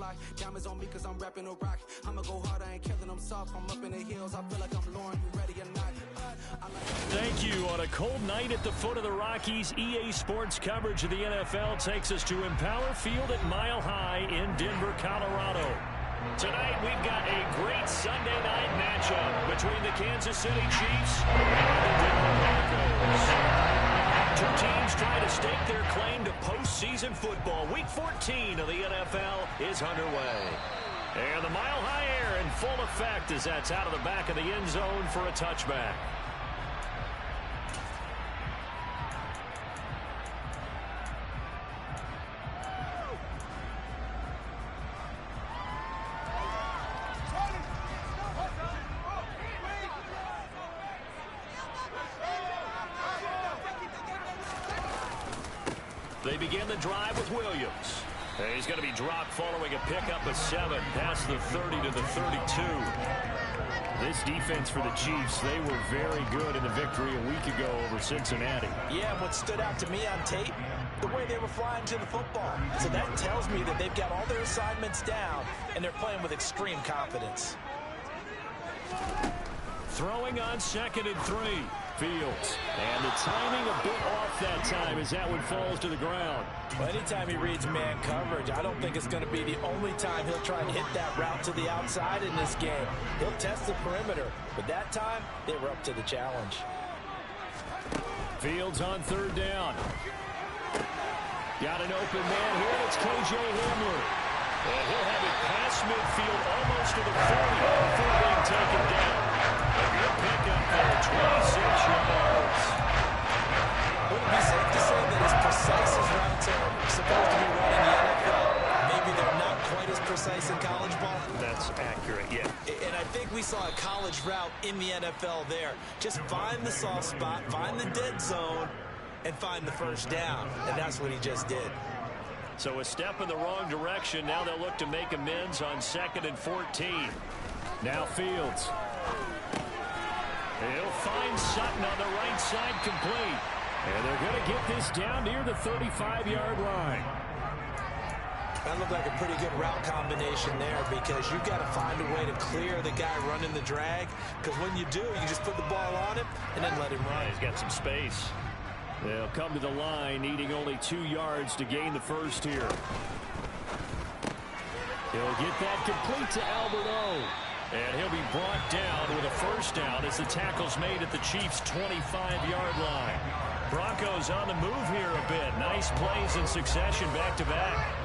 fly. Diamonds on me cause I'm rapping a rock. I'ma go hard, I ain't killing them soft. I'm up in the hills, I feel like I'm Lauren, you ready or not? Thank you. On a cold night at the foot of the Rockies, EA Sports coverage of the NFL takes us to Empower Field at Mile High in Denver, Colorado. Tonight, we've got a great Sunday night matchup between the Kansas City Chiefs and the Denver Broncos. Two teams trying to stake their claim to postseason football. Week 14 of the NFL is underway. And the Mile High air in full effect as that's out of the back of the end zone for a touchback. They begin the drive with Williams. He's going to be dropped following a pickup of 7 past the 30 to the 32. This defense for the Chiefs, they were very good in the victory a week ago over Cincinnati. Yeah, what stood out to me on tape, the way they were flying to the football. So that tells me that they've got all their assignments down, and they're playing with extreme confidence. Throwing on 2nd and 3. Fields. And the timing a bit off that time as that one falls to the ground. Well, anytime he reads man coverage, I don't think it's going to be the only time he'll try and hit that route to the outside in this game. He'll test the perimeter, but that time, they were up to the challenge. Fields on 3rd down. Got an open man here. It's K.J. Hamler. And he'll have it past midfield almost to the 40 before being taken down. A good pickup for 26 yards. Would it be safe to say that as precise as routes are supposed to be run in the NFL, maybe they're not quite as precise in college ball? That's accurate, yeah. And I think we saw a college route in the NFL there. Just find the soft spot, find the dead zone, and find the first down. And that's what he just did. So a step in the wrong direction. Now they'll look to make amends on 2nd and 14. Now Fields. He'll find Sutton on the right side complete. And they're going to get this down near the 35-yard line. That looked like a pretty good route combination there because you've got to find a way to clear the guy running the drag. Because when you do, you just put the ball on him and then let him run. He's got some space. They'll come to the line, needing only 2 yards to gain the first here. He'll get that complete to Albert O. And he'll be brought down with a first down as the tackle's made at the Chiefs' 25-yard line. Broncos on the move here a bit. Nice plays in succession back-to-back.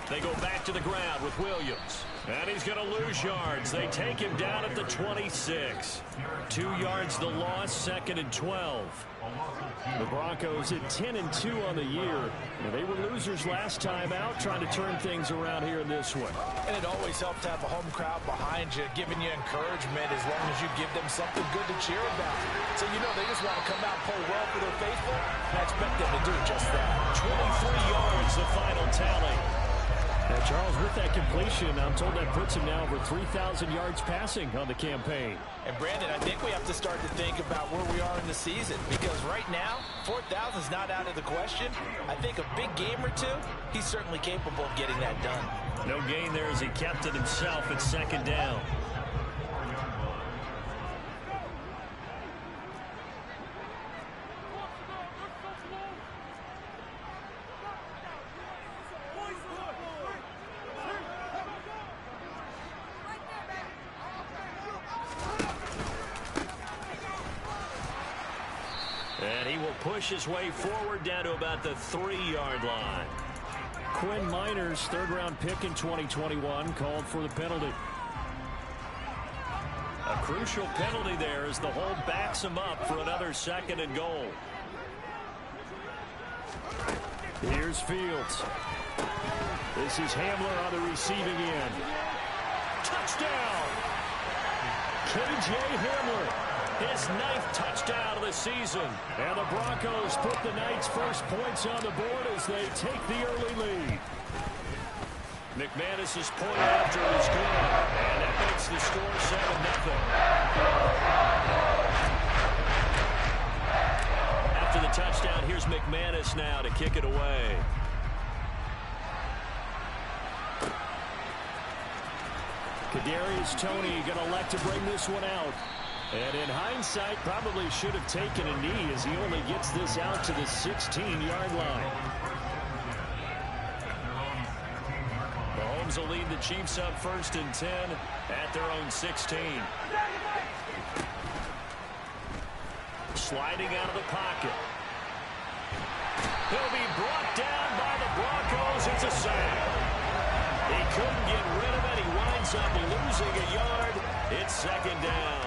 They go back to the ground with Williams. And he's going to lose yards. They take him down at the 26. 2 yards the loss, 2nd and 12. The Broncos at 10-2 on the year. And they were losers last time out, trying to turn things around here in this one. And it always helps to have a home crowd behind you, giving you encouragement as long as you give them something good to cheer about. So you know they just want to come out and play well for their faithful. And I expect them to do just that. 23 yards, the final tally. Now, Charles, with that completion, I'm told that puts him now over 3,000 yards passing on the campaign. And, Brandon, I think we have to start to think about where we are in the season because right now, 4,000 is not out of the question. I think a big game or two, he's certainly capable of getting that done. No gain there as he kept it himself at 2nd down. Push his way forward down to about the 3-yard line. Quinn Miners, 3rd-round pick in 2021, called for the penalty. A crucial penalty there as the hold backs him up for another 2nd and goal. Here's Fields. This is Hamler on the receiving end. Touchdown! K.J. Hamler. His 9th touchdown of the season. And the Broncos put the Knights' first points on the board as they take the early lead. McManus's point after is good. And that makes the score 7-0. After the touchdown. Here's McManus now to kick it away. Kadarius Toney going to elect to bring this one out. And in hindsight, probably should have taken a knee as he only gets this out to the 16-yard line. Mahomes will lead the Chiefs up 1st and 10 at their own 16. Sliding out of the pocket. He'll be brought down by the Broncos. It's a sack. He couldn't get rid of it. He winds up losing a yard. It's 2nd down.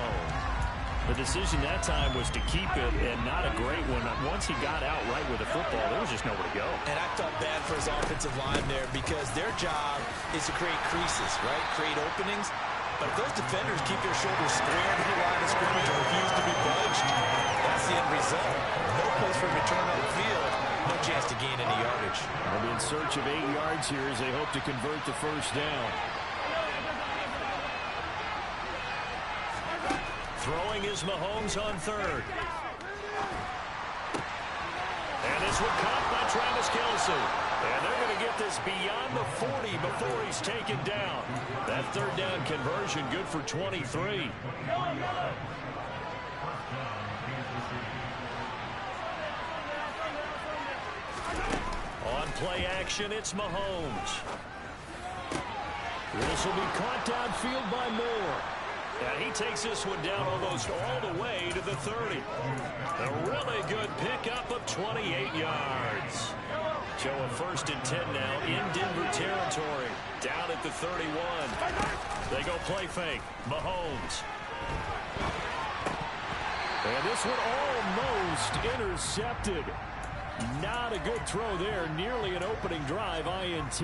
The decision that time was to keep it, and not a great one. Once he got out right with the football, there was just nowhere to go. And I felt bad for his offensive line there because their job is to create creases, right? Create openings. But if those defenders keep their shoulders square to the line of scrimmage and refuse to be budged, that's the end result. No place for him to turn on the field. No chance to gain any yardage. They'll be in search of 8 yards here as they hope to convert the 1st down. Throwing is Mahomes on 3rd. And this one caught by Travis Kelce. And they're going to get this beyond the 40 before he's taken down. That 3rd down conversion good for 23. On play action, it's Mahomes. This will be caught downfield by Moore. And he takes this one down almost all the way to the 30. A really good pickup of 28 yards. So a 1st and 10 now in Denver territory. Down at the 31. They go play fake. Mahomes. And this one almost intercepted. Not a good throw there. Nearly an opening drive INT.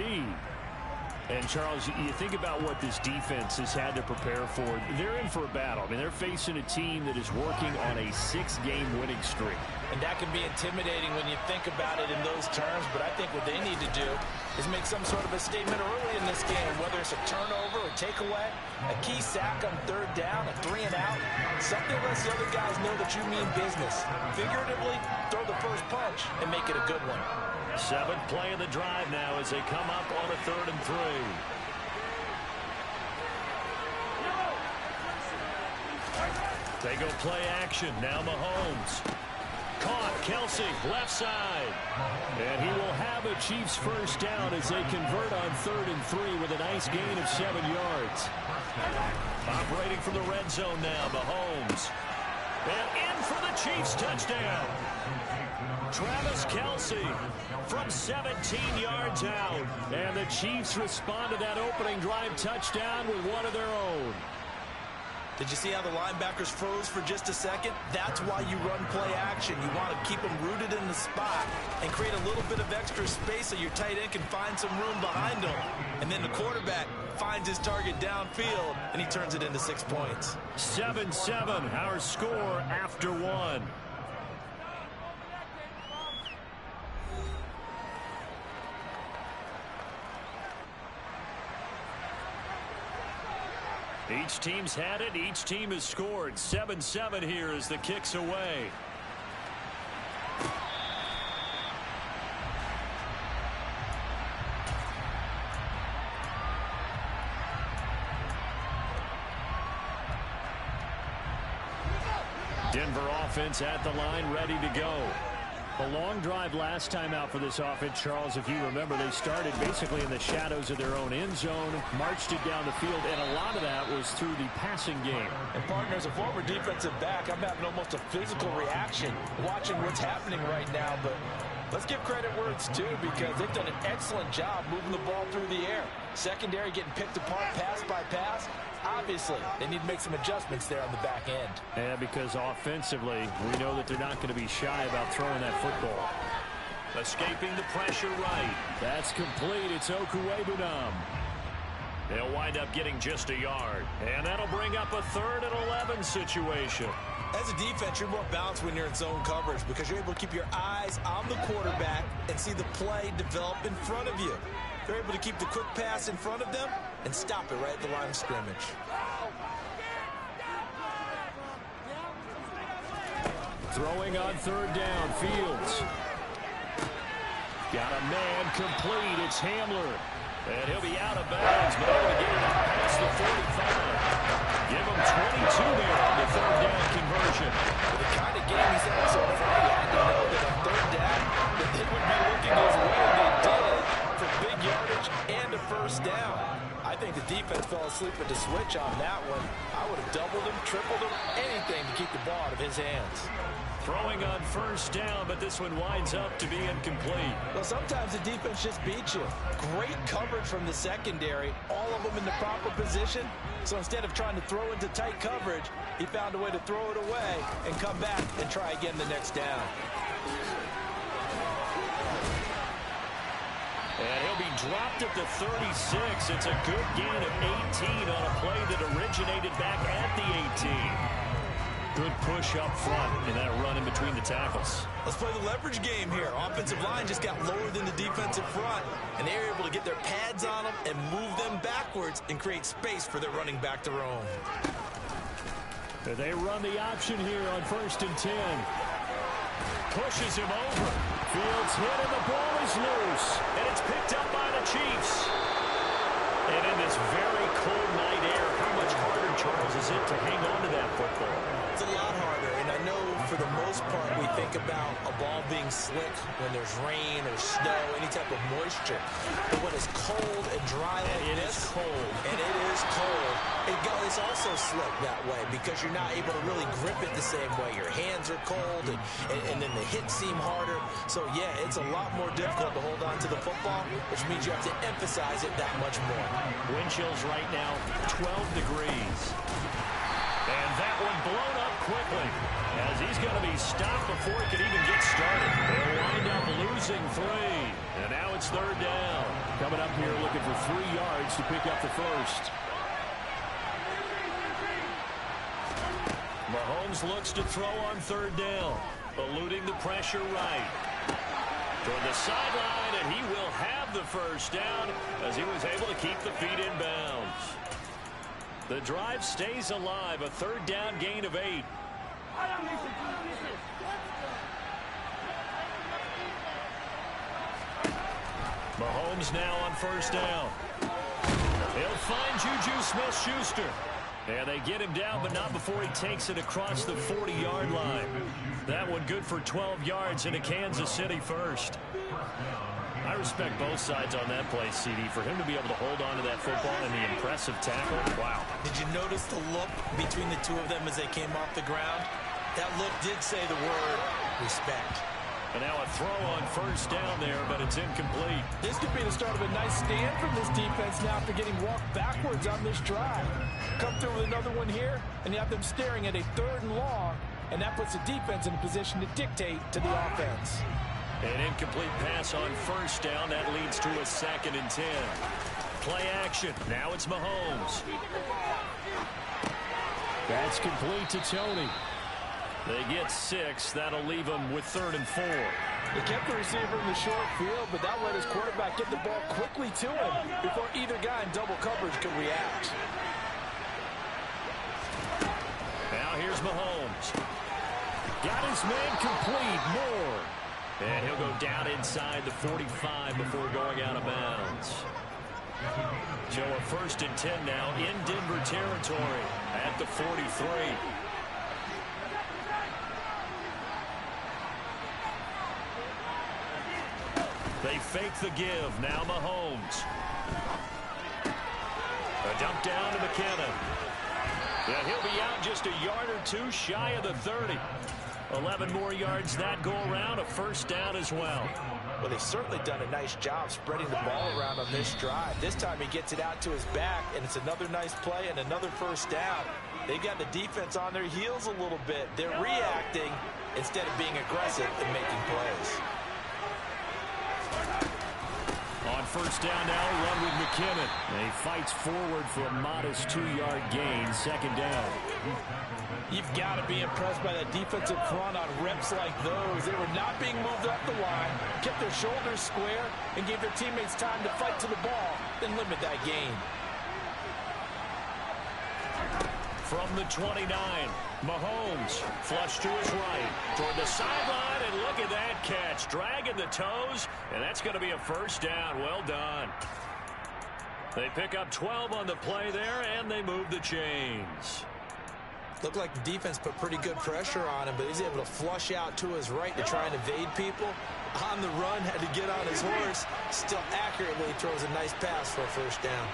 And, Charles, you think about what this defense has had to prepare for. They're in for a battle. I mean, they're facing a team that is working on a 6-game winning streak. And that can be intimidating when you think about it in those terms. But I think what they need to do is make some sort of a statement early in this game, whether it's a turnover or takeaway, a key sack on 3rd down, a 3 and out. Something lets the other guys know that you mean business. Figuratively, throw the first punch and make it a good one. 7th play of the drive now as they come up on a 3rd and 3. They go play action. Now Mahomes. Caught. Kelce, left side. And he will have a Chiefs 1st down as they convert on 3rd and 3 with a nice gain of 7 yards. Operating from the red zone now, Mahomes. And in for the Chiefs touchdown. Travis Kelce from 17 yards out. And the Chiefs respond to that opening drive touchdown with one of their own. Did you see how the linebackers froze for just a second? That's why you run play action. You want to keep them rooted in the spot and create a little bit of extra space so your tight end can find some room behind him. And then the quarterback finds his target downfield, and he turns it into 6 points. 7-7, our score after 1. Each team's had it. Each team has scored. 7-7 here as the kick's away. Denver offense at the line, ready to go. A long drive last time out for this offense, Charles. If you remember, they started basically in the shadows of their own end zone, marched it down the field, and a lot of that was through the passing game. And, partner, as a former defensive back, I'm having almost a physical reaction watching what's happening right now. But let's give credit where it's due because they've done an excellent job moving the ball through the air. Secondary getting picked apart pass by pass. Obviously, they need to make some adjustments there on the back end. Yeah, because offensively, we know that they're not going to be shy about throwing that football. Escaping the pressure right. That's complete. It's Okuwebunam. They'll wind up getting just a yard. And that'll bring up a 3rd and 11 situation. As a defense, you're more balanced when you're in zone coverage because you're able to keep your eyes on the quarterback and see the play develop in front of you. They're able to keep the quick pass in front of them and stop it right at the line of scrimmage. Throwing on third down, Fields. Got a man complete. It's Hamler. And he'll be out of bounds, but able to get it out past the 45. Give him 22 there on the third down conversion. With the kind of game he's had so far, you had to know that on third down, that they would be looking his way. They did for big yardage and a first down. I think the defense fell asleep with the switch on that one. I would have doubled him, tripled him, anything to keep the ball out of his hands. Throwing on first down, but this one winds up to be incomplete. Well, sometimes the defense just beats you. Great coverage from the secondary, all of them in the proper position. So instead of trying to throw into tight coverage, he found a way to throw it away and come back and try again the next down. And he'll be dropped at the 36. It's a good gain of 18 on a play that originated back at the 18. Good push up front in that run in between the tackles. Let's play the leverage game here. Offensive line just got lower than the defensive front, and they were able to get their pads on them and move them backwards and create space for their running back to roam. They run the option here on 1st and 10. Pushes him over. Fields hit and the ball is loose. And it's picked up by the Chiefs. And in this very cold night air, how much harder, Charles, is it to hang on to that football? It's a lot harder, and I know for the most part we think about a ball being slick when there's rain or snow, any type of moisture. But when it's cold and dry like this, it's cold. And it is cold, it's also slick that way because you're not able to really grip it the same way. Your hands are cold, and then the hits seem harder. So, yeah, it's a lot more difficult to hold on to the football, which means you have to emphasize it that much more. Wind chills right now, 12 degrees. And that one blown up quickly as he's going to be stopped before he could even get started. They'll wind up losing 3. And now it's third down. Coming up here looking for 3 yards to pick up the first. Mahomes looks to throw on third down, eluding the pressure right. Toward the sideline, and he will have the first down as he was able to keep the feet in bounds. The drive stays alive, a third down gain of 8. Mahomes now on first down. He'll find Juju Smith-Schuster. And they get him down, but not before he takes it across the 40-yard line. That one good for 12 yards into Kansas City first. I respect both sides on that play, CD. For him to be able to hold on to that football and the impressive tackle, wow. Did you notice the look between the two of them as they came off the ground? That look did say the word respect. And now a throw on first down there, but it's incomplete. This could be the start of a nice stand from this defense now after getting walked backwards on this drive. Come through with another one here, and you have them staring at a 3rd and long, and that puts the defense in a position to dictate to the offense. An incomplete pass on first down. That leads to a 2nd and 10. Play action. Now it's Mahomes. That's complete to Tony. They get 6. That'll leave them with 3rd and 4. They kept the receiver in the short field, but that let his quarterback get the ball quickly to him before either guy in double coverage could react. Now here's Mahomes. Got his man complete. Moore. And he'll go down inside the 45 before going out of bounds. So a 1st and 10 now in Denver territory at the 43. They fake the give. Now Mahomes. A dump down to McKinnon. Yeah, he'll be out just a yard or 2 shy of the 30. 11 more yards that go around. A first down as well. Well, they've certainly done a nice job spreading the ball around on this drive. This time he gets it out to his back, and it's another nice play and another first down. They got the defense on their heels a little bit. They're reacting instead of being aggressive and making plays. On first down now, run with McKinnon. And he fights forward for a modest 2-yard gain, 2nd down. You've got to be impressed by that defensive front on reps like those. They were not being moved off the line, kept their shoulders square, and gave their teammates time to fight to the ball, then limit that gain. From the 29, Mahomes flush to his right toward the sideline, and look at that catch, dragging the toes, and that's going to be a first down. Well done. They pick up 12 on the play there, and they move the chains. Looked like the defense put pretty good pressure on him, but he's able to flush out to his right to try and evade people. On the run, had to get on his horse. Still accurately throws a nice pass for a first down.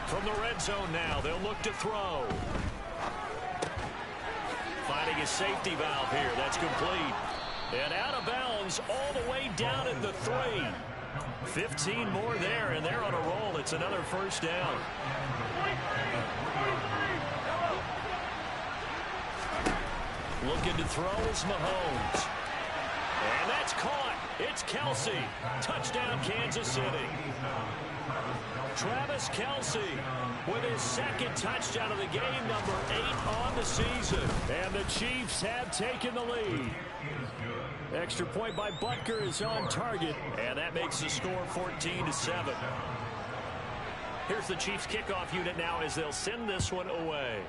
From the red zone now, they'll look to throw. Finding a safety valve here. That's complete. And out of bounds all the way down at the 3. 15 more there, and they're on a roll. It's another first down. Looking to throw is Mahomes. And that's caught. It's Kelsey. Touchdown, Kansas City. Travis Kelsey with his second touchdown of the game, number 8 on the season. And the Chiefs have taken the lead. Extra point by Butker is on target, and that makes the score 14-7. Here's the Chiefs kickoff unit now as they'll send this one away.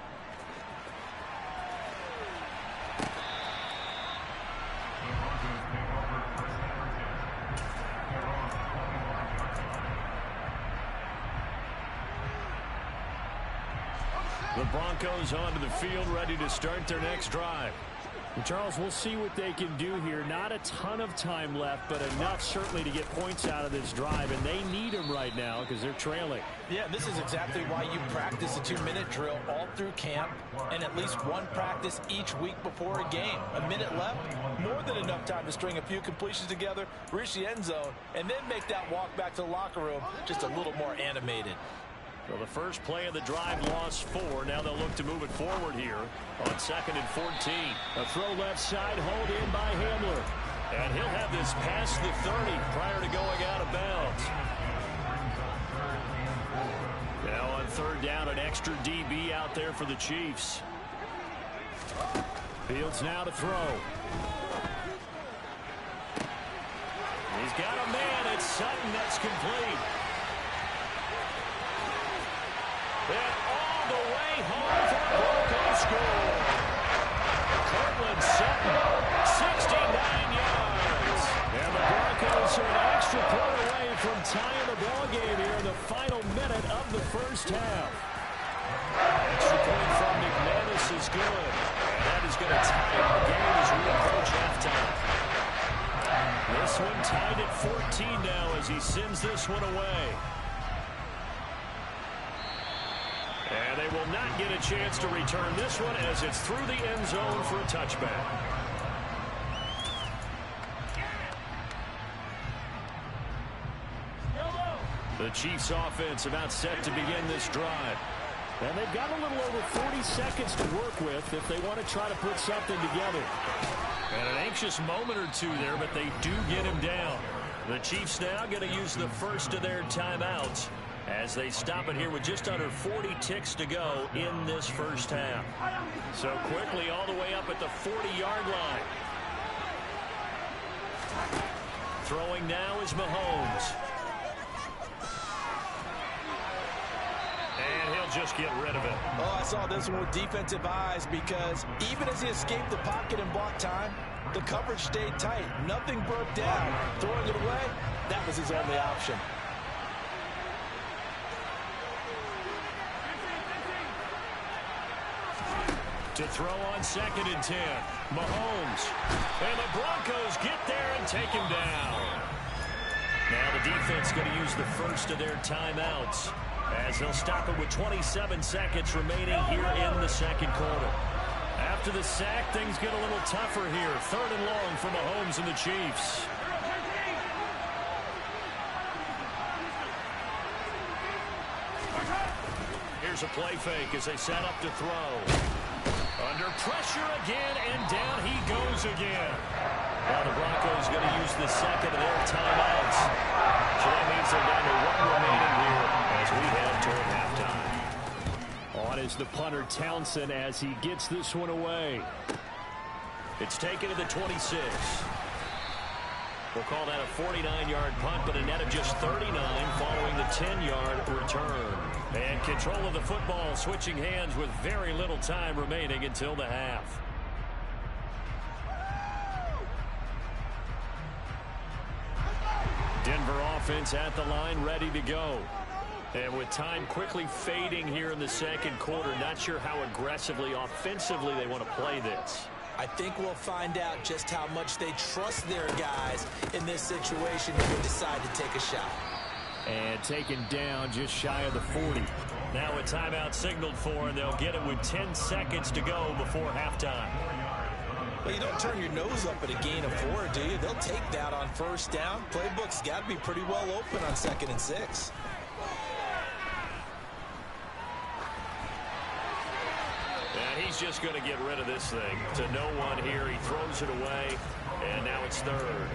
The Broncos onto the field, ready to start their next drive. And Charles, we'll see what they can do here. Not a ton of time left, but enough certainly to get points out of this drive, and they need them right now because they're trailing. Yeah, this is exactly why you practice a 2-minute drill all through camp and at least one practice each week before a game. A minute left, more than enough time to string a few completions together, reach the end zone, and then make that walk back to the locker room just a little more animated. Well, the first play of the drive lost 4. Now they'll look to move it forward here on 2nd and 14. A throw left side, hauled in by Hamler. And he'll have this past the 30 prior to going out of bounds. Now on 3rd down, an extra DB out there for the Chiefs. Fields now to throw. He's got a man. It's Sutton. That's complete. And all the way home for a Broncos score. Cortland Sutton, 69 yards. And the Broncos are an extra point away from tying the ball game here in the final minute of the first half. Extra point from McManus is good. And that is going to tie the game as we approach halftime. This one tied at 14 now as he sends this one away. And they will not get a chance to return this one as it's through the end zone for a touchback. The Chiefs offense about set to begin this drive. And they've got a little over 40 seconds to work with if they want to try to put something together. And an anxious moment or two there, but they do get him down. The Chiefs now going to use the first of their timeouts as they stop it here with just under 40 ticks to go in this first half. So quickly all the way up at the 40-yard line. Throwing now is Mahomes. And he'll just get rid of it. Oh, I saw this one with defensive eyes because even as he escaped the pocket and bought time, the coverage stayed tight. Nothing broke down. Throwing it away, that was his only option. To throw on 2nd and 10. Mahomes. And the Broncos get there and take him down. Now the defense going to use the first of their timeouts as they'll stop it with 27 seconds remaining here in the second quarter. After the sack, things get a little tougher here. 3rd and long for Mahomes and the Chiefs. Here's a play fake as they set up to throw. Under pressure again, and down he goes again. Now the Broncos going to use the second of their timeouts. So that means they're down to 1 remaining here as we head toward halftime. On is the punter Townsend as he gets this one away. It's taken to the 26. We'll call that a 49-yard punt, but a net of just 39 following the 10-yard return. And control of the football switching hands with very little time remaining until the half. Denver offense at the line, ready to go. And with time quickly fading here in the second quarter, not sure how aggressively, offensively they want to play this. I think we'll find out just how much they trust their guys in this situation when they decide to take a shot. And taken down just shy of the 40. Now a timeout signaled for, and they'll get it with 10 seconds to go before halftime. Well, you don't turn your nose up at a gain of 4, do you? They'll take that on first down. Playbook's got to be pretty well open on 2nd and 6. And he's just going to get rid of this thing to no one here. He throws it away, and now it's 3rd.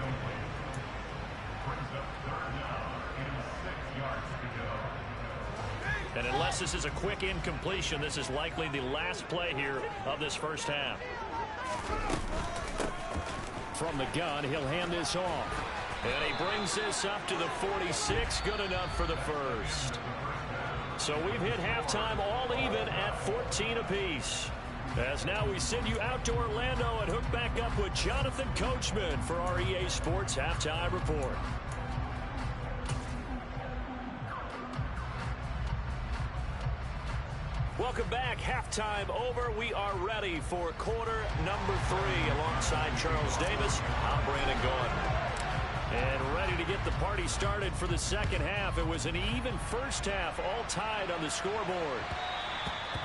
And unless this is a quick incompletion, this is likely the last play here of this first half. From the gun, he'll hand this off. And he brings this up to the 46. Good enough for the first. So we've hit halftime all even at 14 apiece. As now we send you out to Orlando and hook back up with Jonathan Coachman for our EA Sports Halftime Report. Welcome back. Halftime over. We are ready for quarter number 3 alongside Charles Davis. I'm Brandon Gaudin. And ready to get the party started for the second half. It was an even first half, all tied on the scoreboard.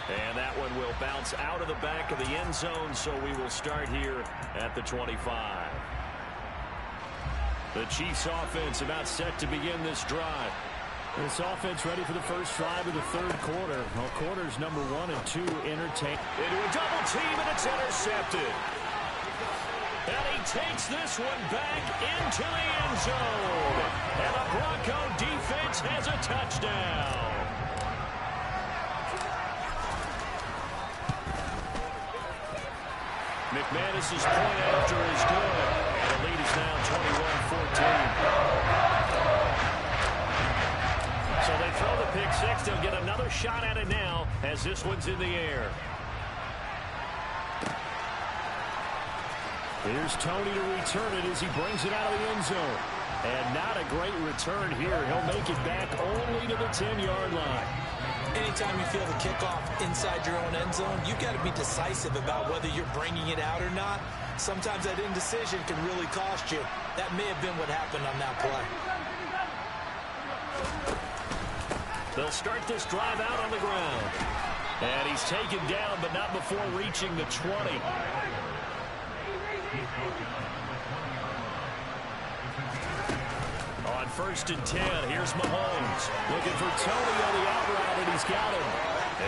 And that one will bounce out of the back of the end zone, so we will start here at the 25. The Chiefs offense about set to begin this drive. This offense ready for the first drive of the third quarter. Well, quarters number 1 and 2 entertain. Into a double team, and it's intercepted. And he takes this one back into the end zone. And the Bronco defense has a touchdown. McManus's point after is good. And the lead is now 21-14. So they throw the pick six. They'll get another shot at it now as this one's in the air. Here's Tony to return it as he brings it out of the end zone. And not a great return here. He'll make it back only to the 10-yard line. Anytime you feel the kickoff inside your own end zone, you've got to be decisive about whether you're bringing it out or not. Sometimes that indecision can really cost you. That may have been what happened on that play. They'll start this drive out on the ground. And he's taken down, but not before reaching the 20. On 1st and 10, here's Mahomes. Looking for Tony on the out route, and he's got him.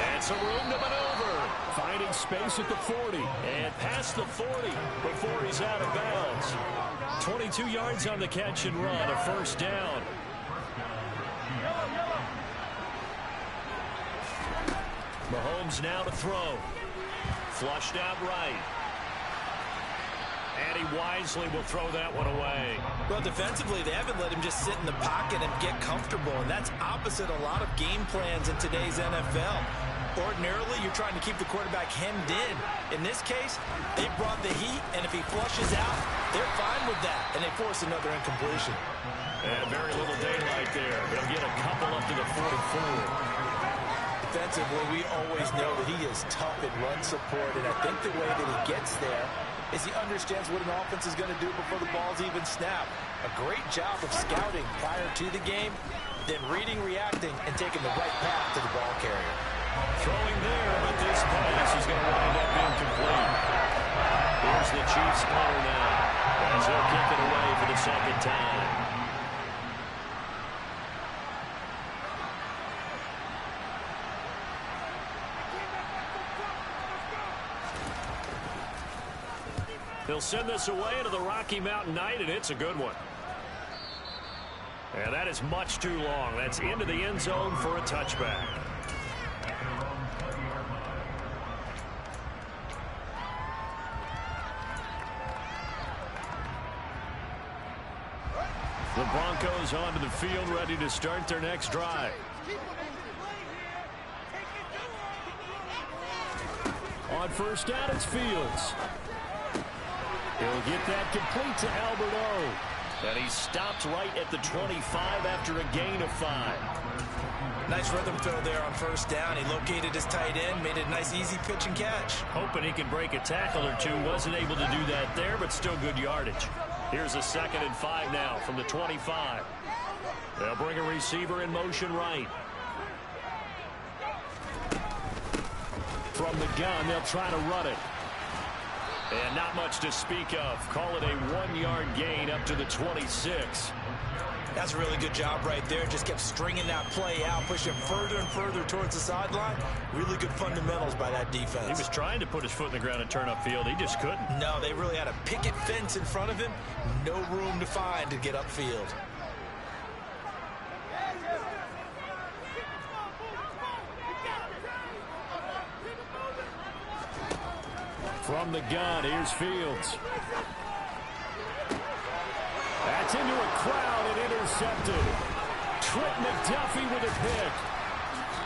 And some room to maneuver. Finding space at the 40. And past the 40 before he's out of bounds. 22 yards on the catch and run, a first down. Mahomes now to throw. Flushed out right. And he wisely will throw that one away. Well, defensively, they haven't let him just sit in the pocket and get comfortable, and that's opposite a lot of game plans in today's NFL. Ordinarily, you're trying to keep the quarterback hemmed in. In this case, they brought the heat, and if he flushes out, they're fine with that, and they force another incompletion. And very little daylight there. They'll get a couple up to the 44. Defensively, we always know that he is tough in run support, and I think the way that he gets there is he understands what an offense is going to do before the ball's even snapped. A great job of scouting prior to the game, then reading, reacting, and taking the right path to the ball carrier. Throwing there, but this pass is going to wind up incomplete. Here's the Chiefs punter now, as they'll kick it away for the second time. They'll send this away to the Rocky Mountain Night, and it's a good one. And that is much too long. That's into the end zone for a touchback. The Broncos onto the field, ready to start their next drive. On first down, it's Fields. He'll get that complete to Albert O. And he stopped right at the 25 after a gain of 5. Nice rhythm throw there on first down. He located his tight end, made it a nice easy pitch and catch. Hoping he can break a tackle or two. Wasn't able to do that there, but still good yardage. Here's a 2nd and 5 now from the 25. They'll bring a receiver in motion right. From the gun, they'll try to run it. And not much to speak of. Call it a 1-yard gain up to the 26. That's a really good job right there. Just kept stringing that play out, pushing further and further towards the sideline. Really good fundamentals by that defense. He was trying to put his foot in the ground and turn upfield. He just couldn't. No, they really had a picket fence in front of him. No room to find to get upfield. From the gun, here's Fields. That's into a crowd and intercepted. Trent McDuffie with a pick.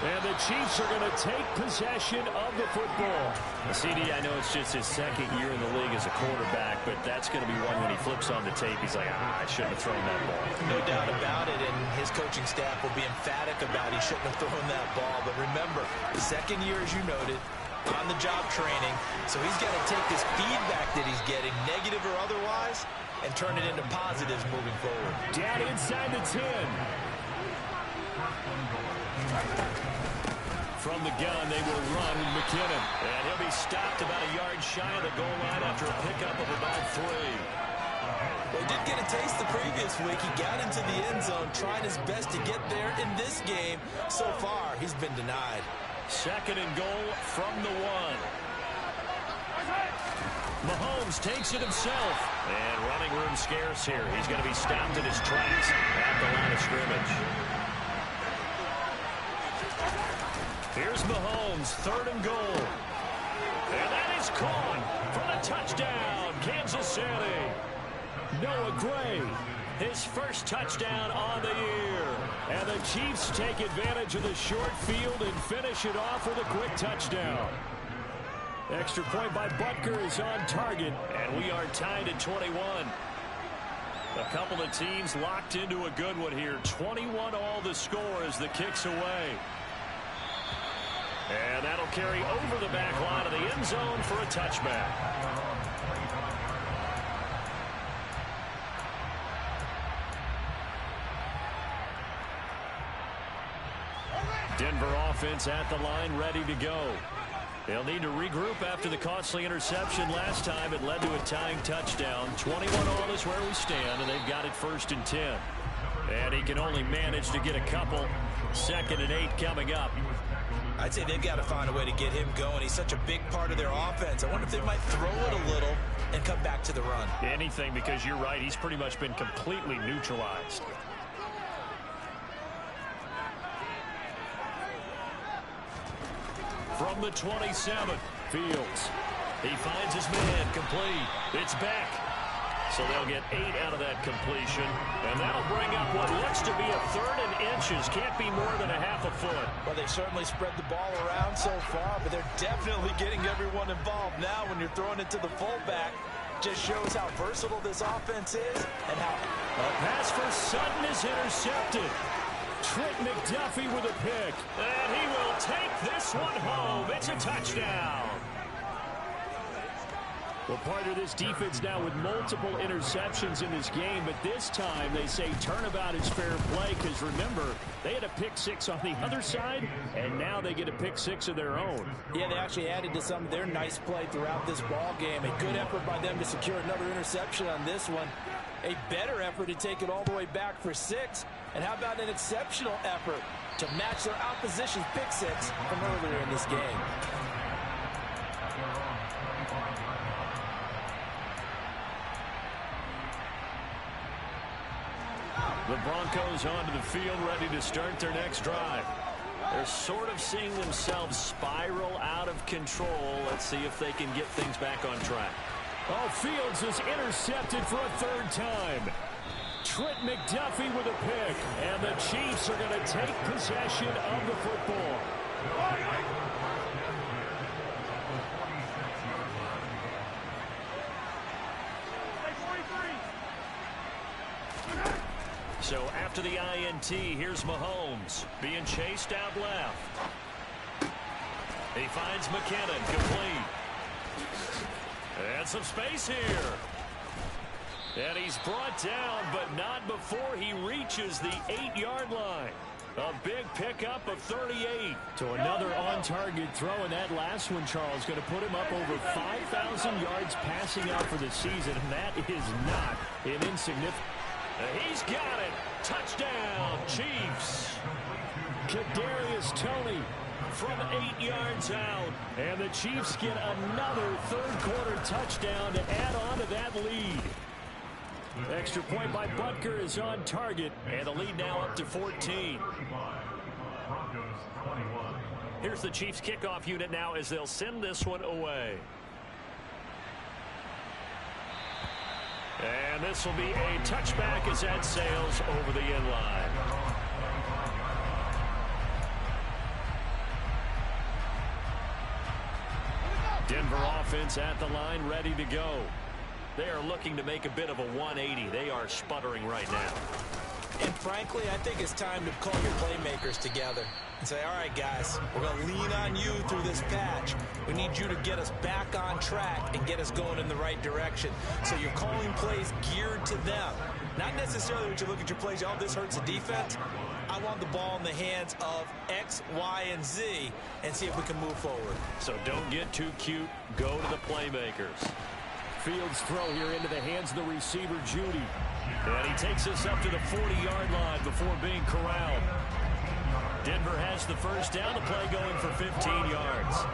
And the Chiefs are going to take possession of the football. CD, I know it's just his 2nd year in the league as a quarterback, but that's going to be one when he flips on the tape. He's like, I shouldn't have thrown that ball. No doubt about it, and his coaching staff will be emphatic about he shouldn't have thrown that ball. But remember, 2nd year, as you noted, on-the-job training, so he's got to take this feedback that he's getting, negative or otherwise, and turn it into positives moving forward. Down inside the 10. From the gun, they will run with McKinnon. And he'll be stopped about a yard shy of the goal line after a pickup of about 3. Well, he did get a taste the previous week. He got into the end zone, trying his best to get there in this game. So far, he's been denied. 2nd and goal from the 1. Mahomes takes it himself. And running room scarce here. He's going to be stopped in his tracks at the line of scrimmage. Here's Mahomes, 3rd and goal. And that is caught for the touchdown, Kansas City. Noah Gray, his first touchdown on the year. And the Chiefs take advantage of the short field and finish it off with a quick touchdown. Extra point by Butker is on target, and we are tied at 21. A couple of teams locked into a good one here. 21 all the score as the kick's away. And that'll carry over the back line of the end zone for a touchback. Denver offense at the line, ready to go. They'll need to regroup after the costly interception last time. It led to a tying touchdown. 21 all is where we stand, and they've got it 1st and 10. And he can only manage to get a couple. 2nd and 8 coming up. I'd say they've got to find a way to get him going. He's such a big part of their offense. I wonder if they might throw it a little and come back to the run. Anything, because you're right. He's pretty much been completely neutralized. From the 27, Fields. He finds his man, complete. It's back. So they'll get 8 out of that completion. And that'll bring up what looks to be a 3rd and inches. Can't be more than a half a foot. Well, they've certainly spread the ball around so far, but they're definitely getting everyone involved now when you're throwing it to the fullback. Just shows how versatile this offense is and how... A pass for Sutton is intercepted. Trent McDuffie with a pick. And he will take this one home. It's a touchdown. Well, part of this defense now with multiple interceptions in this game, but this time they say turnabout is fair play because, remember, they had a pick 6 on the other side, and now they get a pick 6 of their own. Yeah, they actually added to some of their nice play throughout this ball game. A good effort by them to secure another interception on this one. A better effort to take it all the way back for 6. And how about an exceptional effort to match their opposition's pick 6 from earlier in this game. The Broncos onto the field, ready to start their next drive. They're sort of seeing themselves spiral out of control. Let's see if they can get things back on track. Oh, Fields is intercepted for a 3rd time. Trent McDuffie with a pick. And the Chiefs are going to take possession of the football. So after the INT, here's Mahomes being chased out left. He finds McKinnon complete. And some space here. And he's brought down, but not before he reaches the 8-yard line. A big pickup of 38. So another on-target throw, and that last one, Charles, going to put him up over 5,000 yards passing out for the season, and that is not an insignificant. He's got it. Touchdown, Chiefs. Kadarius Toney from 8 yards out. And the Chiefs get another third-quarter touchdown to add on to that lead. Extra point by Butker is on target, and the lead now up to 14. Here's the Chiefs kickoff unit now as they'll send this one away. And this will be a touchback as that sails over the end line. Denver offense at the line, ready to go. They are looking to make a bit of a 180. They are sputtering right now. And frankly, I think it's time to call your playmakers together and say, all right, guys, we're going to lean on you through this patch. We need you to get us back on track and get us going in the right direction. So you're calling plays geared to them. Not necessarily when you look at your plays, oh, this hurts the defense. I want the ball in the hands of X, Y, and Z and see if we can move forward. So don't get too cute. Go to the playmakers. Fields throw here into the hands of the receiver, Judy. And he takes us up to the 40-yard line before being corralled. Denver has the first down. The play going for 15 yards.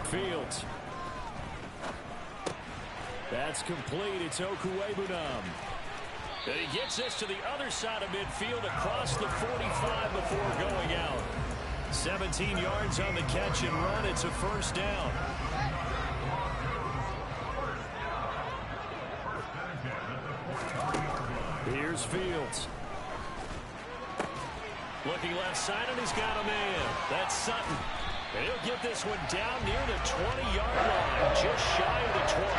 Fields. That's complete. It's Okuwebunam. And he gets this to the other side of midfield across the 45 before going out. 17 yards on the catch and run. It's a first down. Here's Fields. Looking left side, and he's got a man. That's Sutton. And he'll get this one down near the 20-yard line, just shy of the 20.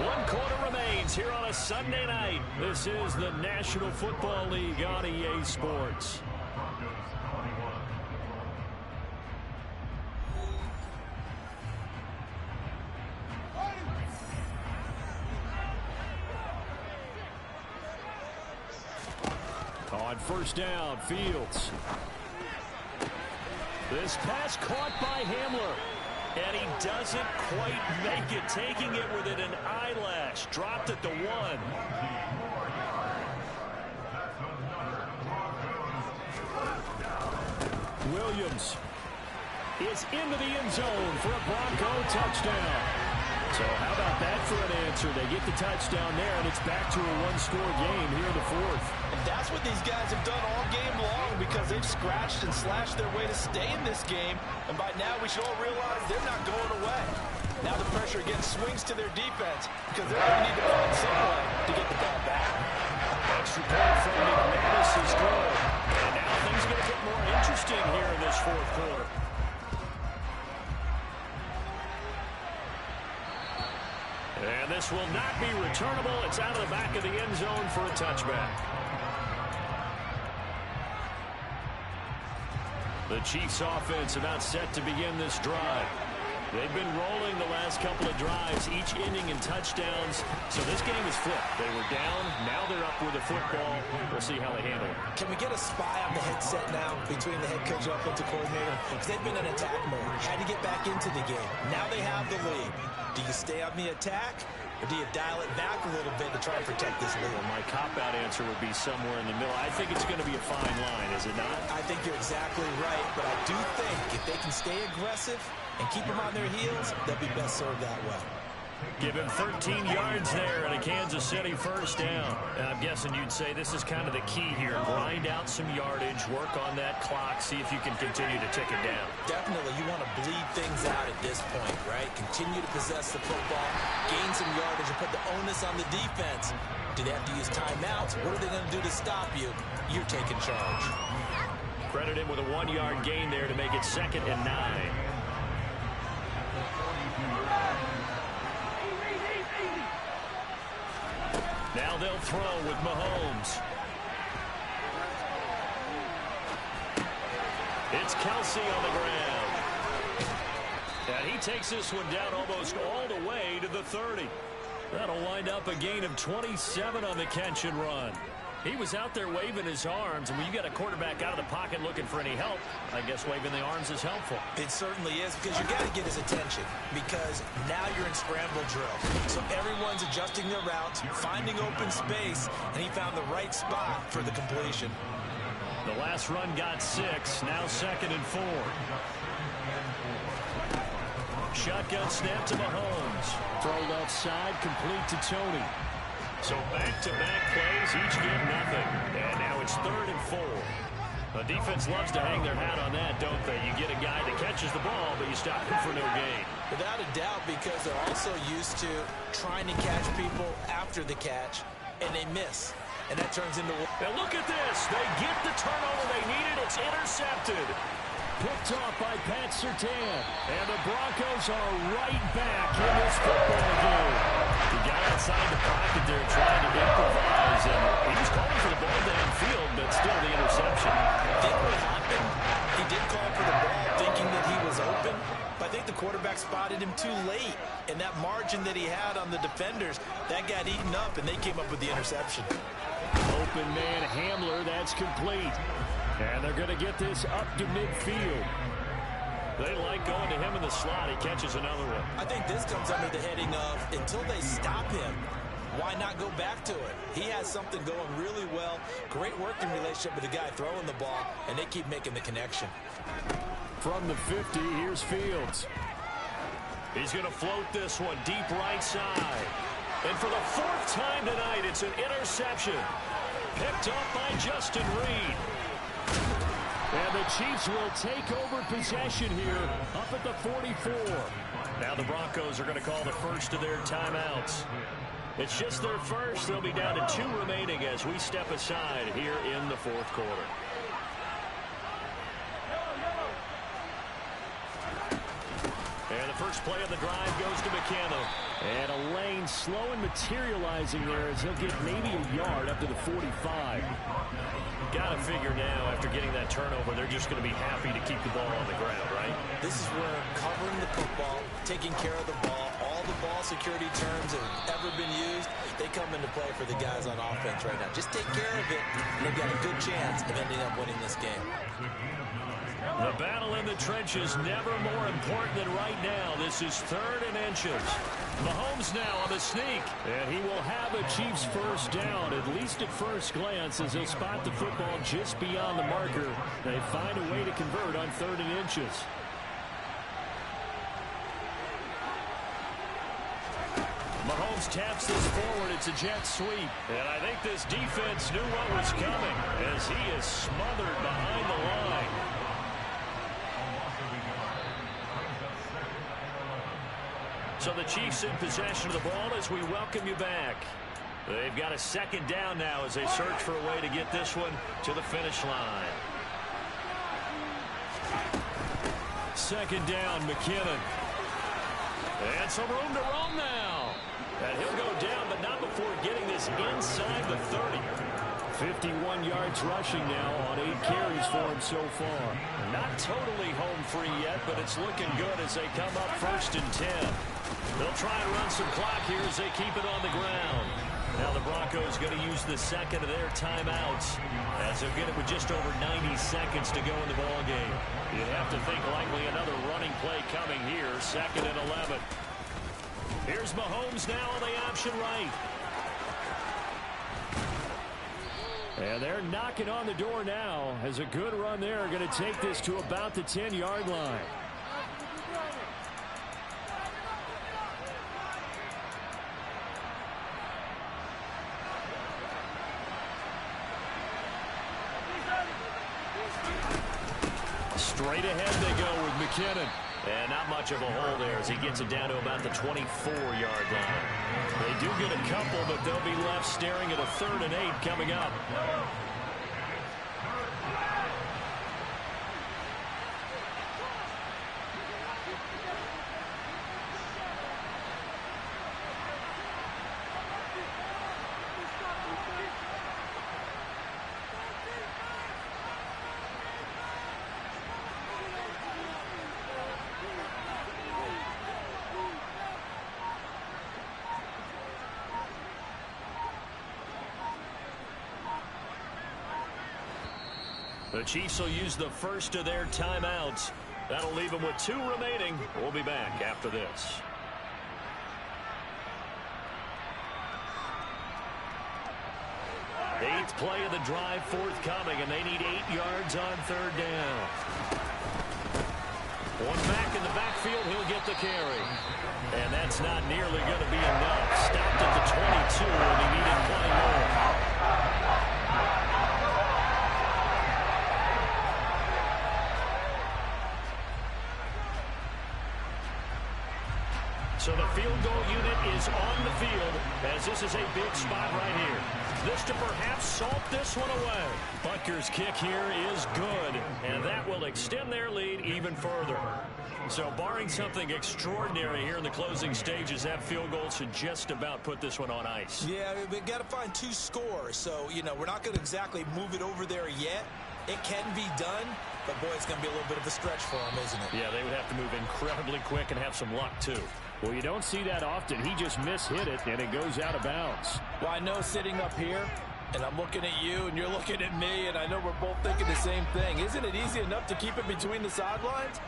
1 quarter remains here on a Sunday night. This is the National Football League on EA Sports. On first down, Fields. This pass caught by Hamler. And he doesn't quite make it, taking it within an eyelash. Dropped at the 1. Williams is into the end zone for a Bronco touchdown. So how about that for an answer? They get the touchdown there, and it's back to a one-score game here in the 4th. And that's what these guys have done all game long because they've scratched and slashed their way to stay in this game. And by now, we should all realize they're not going away. Now the pressure again swings to their defense because they're going to need to find some way to get the ball back. Extra point from McManus is good. And now things are going to get more interesting here in this 4th quarter. And this will not be returnable. It's out of the back of the end zone for a touchback. The Chiefs offense about set to begin this drive. They've been rolling the last couple of drives, each ending in touchdowns. So this game is flipped. They were down. Now they're up with the football. We'll see how they handle it. Can we get a spy on the headset now between the head coach and offensive coordinator? Because they've been in attack mode. Had to get back into the game. Now they have the lead. Do you stay on the attack, or do you dial it back a little bit to try and protect this lead? Well, my cop-out answer would be somewhere in the middle. I think it's going to be a fine line, is it not? I think you're exactly right, but I do think if they can stay aggressive and keep them on their heels, they'll be best served that way. Give him 13 yards there and a Kansas City first down. I'm guessing you'd say this is kind of the key here. Grind out some yardage, work on that clock, see if you can continue to tick it down. Definitely, you want to bleed things out at this point, right? Continue to possess the football, gain some yardage, and put the onus on the defense. Do they have to use timeouts? What are they going to do to stop you? You're taking charge. Credit him with a 1-yard gain there to make it 2nd and 9. Now they'll throw with Mahomes. It's Kelsey on the ground. And he takes this one down almost all the way to the 30. That'll wind up a gain of 27 on the catch and run. He was out there waving his arms, and when you got a quarterback out of the pocket looking for any help, I guess waving the arms is helpful. It certainly is, because you got to get his attention, because now you're in scramble drill. So everyone's adjusting their routes, finding open space, and he found the right spot for the completion. The last run got 6, now 2nd and 4. Shotgun snap to Mahomes. Thrown outside, complete to Tony. So back-to-back plays, each get nothing. And now it's 3rd and 4. The defense loves to hang their hat on that, don't they? You get a guy that catches the ball, but you stop him for no gain. Without a doubt, because they're also used to trying to catch people after the catch, and they miss. And that turns into... Now look at this. They get the turnover they needed. It's intercepted. Picked off by Pat Surtain. And the Broncos are right back in this football game. He got outside the pocket there trying to improvise, and he was calling for the ball downfield, but still the interception. I think what happened, he did call for the ball thinking that he was open, but I think the quarterback spotted him too late, and that margin that he had on the defenders, that got eaten up, and they came up with the interception. Open man Hamler, that's complete. And they're going to get this up to midfield. They like going to him in the slot. He catches another one. I think this comes under the heading of, until they stop him, why not go back to it? He has something going really well. Great working relationship with the guy throwing the ball, and they keep making the connection. From the 50, here's Fields. He's going to float this one deep right side. And for the 4th time tonight, it's an interception. Picked up by Justin Reed. And the Chiefs will take over possession here up at the 44. Now the Broncos are going to call the first of their timeouts. It's just their first. They'll be down to 2 remaining as we step aside here in the 4th quarter. And the first play of the drive goes to McKinnon. And a lane slow and materializing there as he'll get maybe a yard up to the 45. Got to figure now, after getting that turnover, they're just going to be happy to keep the ball on the ground, right? This is where covering the football, taking care of the ball, all the ball security terms that have ever been used, they come into play for the guys on offense right now. Just take care of it, and they've got a good chance of ending up winning this game. The battle in the trenches never more important than right now. This is 3rd and inches. Mahomes now on the sneak. And he will have a Chiefs first down, at least at first glance, as he'll spot the football just beyond the marker. They find a way to convert on 3rd and inches. Mahomes taps this forward. It's a jet sweep. And I think this defense knew what was coming as he is smothered behind the line. So the Chiefs in possession of the ball as we welcome you back. They've got a 2nd down now as they search for a way to get this one to the finish line. 2nd down, McKinnon. And some room to roam now. And he'll go down, but not before getting this inside the 30. 51 yards rushing now on 8 carries for him so far. Not totally home free yet, but it's looking good as they come up 1st and 10. They'll try and run some clock here as they keep it on the ground. Now the Broncos going to use the 2nd of their timeouts as they'll get it with just over 90 seconds to go in the ball game. You have to think likely another running play coming here. 2nd and 11. Here's Mahomes now on the option right. And they're knocking on the door now as a good run there. Going to take this to about the 10-yard line. Straight ahead they go with McKinnon. And not much of a hole there as he gets it down to about the 24-yard line. They do get a couple, but they'll be left staring at a 3rd and 8 coming up. The Chiefs will use the first of their timeouts. That'll leave them with 2 remaining. We'll be back after this. Eighth play of the drive forthcoming, and they need 8 yards on 3rd down. One back in the backfield, he'll get the carry. And that's not nearly going to be enough. Stopped at the 22, and he needed plenty more. So the field goal unit is on the field as this is a big spot right here. This to perhaps salt this one away. Butker's kick here is good, and that will extend their lead even further. So barring something extraordinary here in the closing stages, that field goal should just about put this one on ice. Yeah, we've got to find 2 scores. So, you know, we're not going to exactly move it over there yet. It can be done, but, boy, it's going to be a little bit of a stretch for them, isn't it? Yeah, they would have to move incredibly quick and have some luck, too. Well, you don't see that often. He just mishit it, and it goes out of bounds. Well, I know sitting up here, and I'm looking at you, and you're looking at me, and I know we're both thinking the same thing. Isn't it easy enough to keep it between the sidelines?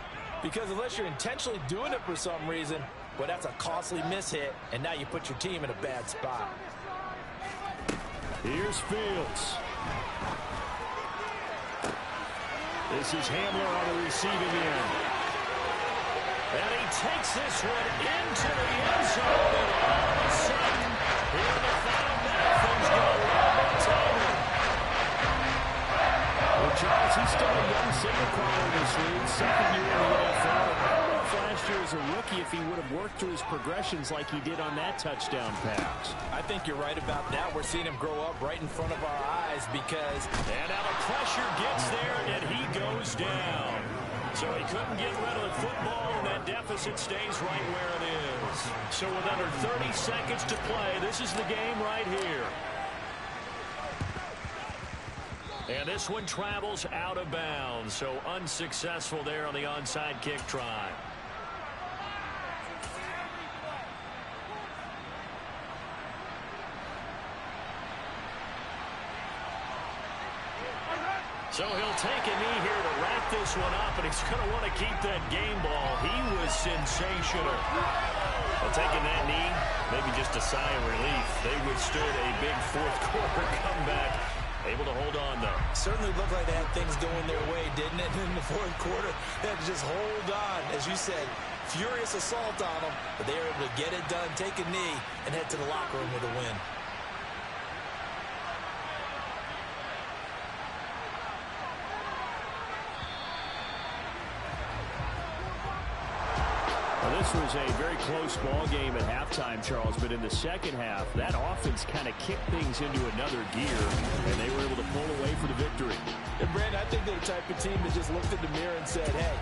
Because unless you're intentionally doing it for some reason, well, that's a costly mishit, and now you put your team in a bad spot. Here's Fields. This is Hamler on the receiving end. And he takes this one into the end zone, and all of a sudden, here in the final minute, things go right time. Well, Charles, he's still a young signal caller in this league, 2nd year in the NFL. I don't know if last year as a rookie if he would have worked through his progressions like he did on that touchdown pass. I think you're right about that. We're seeing him grow up right in front of our eyes because... And now the pressure gets there, and he goes down. So he couldn't get rid of the football, and that deficit stays right where it is. So with under 30 seconds to play, this is the game right here. And this one travels out of bounds, so unsuccessful there on the onside kick try. So he'll take a knee here to wrap this one up, and he's going to want to keep that game ball. He was sensational. Well, taking that knee, maybe just a sigh of relief. They withstood a big 4th quarter comeback. Able to hold on, though. Certainly looked like they had things going their way, didn't it? In the 4th quarter, they had to just hold on. As you said, furious assault on them, but they were able to get it done, take a knee, and head to the locker room with a win. This was a very close ball game at halftime, Charles, but in the second half, that offense kind of kicked things into another gear, and they were able to pull away for the victory. And, Brandon, I think they're the type of team that just looked in the mirror and said, hey,